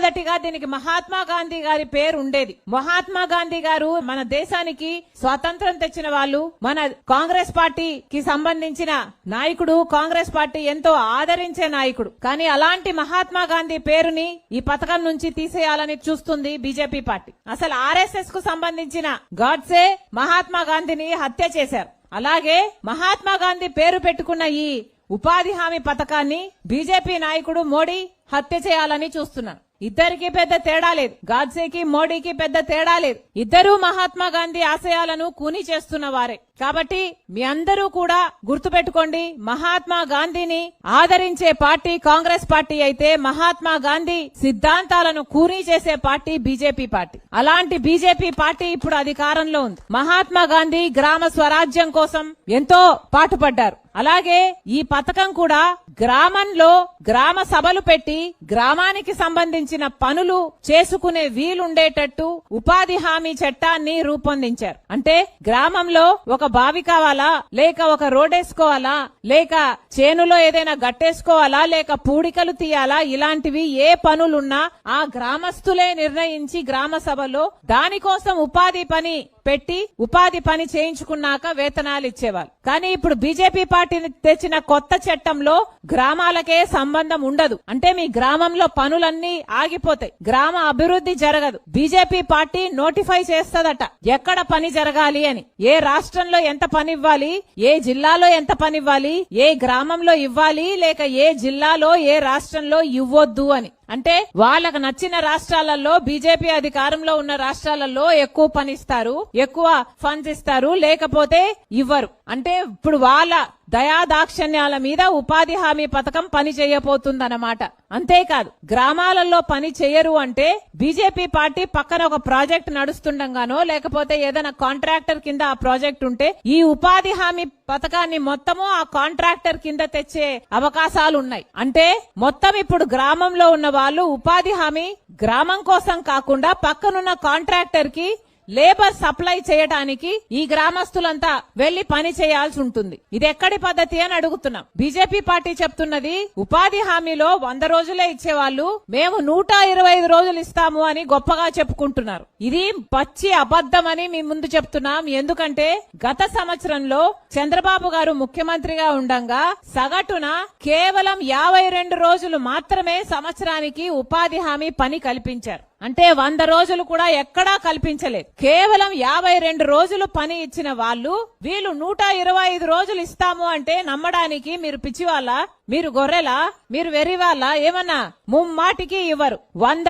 మొట్టమొదటిగా దీనికి మహాత్మా గాంధీ గారి పేరు ఉండేది. మహాత్మా గాంధీ గారు మన దేశానికి స్వాతంత్రం తెచ్చిన వాళ్ళు, మన కాంగ్రెస్ పార్టీకి సంబంధించిన నాయకుడు, కాంగ్రెస్ పార్టీ ఎంతో ఆదరించే నాయకుడు. కానీ అలాంటి మహాత్మా గాంధీ పేరుని ఈ పథకం నుంచి తీసేయాలని చూస్తుంది బీజేపీ పార్టీ. అసలు ఆర్ఎస్ఎస్ కు సంబంధించిన గాడ్సే మహాత్మా గాంధీని హత్య చేశారు. అలాగే మహాత్మా గాంధీ పేరు పెట్టుకున్న ఈ ఉపాధి హామీ పథకాన్ని బీజేపీ నాయకుడు మోడీ హత్య చేయాలని చూస్తున్నారు. ఇద్దరికి పెద్ద తేడా లేదు. గాడ్సేకి మోడీకి పెద్ద తేడా లేదు. ఇద్దరూ మహాత్మా గాంధీ ఆశయాలను కూని చేస్తున్న వారే. కాబట్టి మీ అందరూ కూడా గుర్తుపెట్టుకోండి, మహాత్మా గాంధీని ఆదరించే పార్టీ కాంగ్రెస్ పార్టీ అయితే మహాత్మా గాంధీ సిద్ధాంతాలను కూని చేసే పార్టీ బీజేపీ పార్టీ. అలాంటి బీజేపీ పార్టీ ఇప్పుడు అధికారంలో ఉంది. మహాత్మా గాంధీ గ్రామ స్వరాజ్యం కోసం ఎంతో పాటుపడ్డారు. అలాగే ఈ పథకం కూడా గ్రామంలో గ్రామ సభలు పెట్టి గ్రామానికి సంబంధించిన పనులు చేసుకునే వీలుండేటట్టు ఉపాధి హామీ చట్టాన్ని రూపొందించారు. అంటే గ్రామంలో ఒక బావి కావాలా, లేక ఒక రోడ్ వేసుకోవాలా, లేక చేనులో ఏదైనా గట్టేసుకోవాలా, లేక పూడికలు తీయాలా, ఇలాంటివి ఏ పనులున్నా ఆ గ్రామస్తులే నిర్ణయించి గ్రామ సభలో దానికోసం ఉపాధి పని పెట్టి ఉపాధి పని చేయించుకున్నాక వేతనాలు ఇచ్చేవాళ్ళు. కానీ ఇప్పుడు బీజేపీ పార్టీ తెచ్చిన కొత్త చట్టంలో గ్రామాలకే సంబంధం ఉండదు. అంటే మీ గ్రామంలో పనులన్నీ ఆగిపోతాయి, గ్రామ అభివృద్ధి జరగదు. బీజేపీ పార్టీ నోటిఫై చేస్తదట ఎక్కడ పని జరగాలి అని, ఏ రాష్ట్రంలో ఎంత పని ఇవ్వాలి, ఏ జిల్లాలో ఎంత పని ఇవ్వాలి, ఏ గ్రామంలో ఇవ్వాలి, లేక ఏ జిల్లాలో ఏ రాష్ట్రంలో ఇవ్వొద్దు అని. అంటే వాళ్ళకు నచ్చిన రాష్ట్రాలలో, బీజేపీ అధికారంలో ఉన్న రాష్ట్రాలలో ఎక్కువ పని ఇస్తారు, ఎక్కువ ఫండ్స్ ఇస్తారు, లేకపోతే ఇవ్వరు. అంటే ఇప్పుడు వాళ్ళ దయాదాక్షణ్యాల మీద ఉపాధి హామీ పథకం పని చేయబోతుందన్నమాట. అంతేకాదు గ్రామాలలో పని చేయరు అంటే బీజేపీ పార్టీ పక్కన ఒక ప్రాజెక్ట్ నడుస్తుండగానో, లేకపోతే ఏదైనా కాంట్రాక్టర్ కింద ఆ ప్రాజెక్ట్ ఉంటే ఈ ఉపాధి హామీ పథకాన్ని మొత్తము ఆ కాంట్రాక్టర్ కింద తెచ్చే అవకాశాలు ఉన్నాయి. అంటే మొత్తం ఇప్పుడు గ్రామంలో ఉన్న వాళ్ళు ఉపాధి హామీ గ్రామం కోసం కాకుండా పక్కనున్న కాంట్రాక్టర్ కి లేబర్ సప్లై చేయడానికి ఈ గ్రామస్తులంతా వెళ్లి పని చేయాల్సి ఉంటుంది. ఇది ఎక్కడి పద్ధతి అని అడుగుతున్నాం. బీజేపీ పార్టీ చెప్తున్నది ఉపాధి హామీలో 100 రోజులే ఇచ్చేవాళ్ళు, మేము 125 రోజులు ఇస్తాము అని గొప్పగా చెప్పుకుంటున్నారు. ఇది పచ్చి అబద్ధమని మీ ముందు చెప్తున్నాం. ఎందుకంటే గత సంవత్సరంలో చంద్రబాబు గారు ముఖ్యమంత్రిగా ఉండంగా సగటున కేవలం 52 రోజులు మాత్రమే సంవత్సరానికి ఉపాధి హామీ పని కల్పించారు. అంటే 100 రోజులు కూడా ఎక్కడా కల్పించలేదు. కేవలం 52 రోజులు పని ఇచ్చిన వాళ్ళు వీళ్ళు 125 రోజులు ఇస్తాము అంటే నమ్మడానికి మీరు పిచ్చివాళ్ళ, మీరు గొర్రెలా, మీరు వెర్రివాళ్ళ? ఏమన్నా ముమ్మాటికి ఇవ్వరు. 100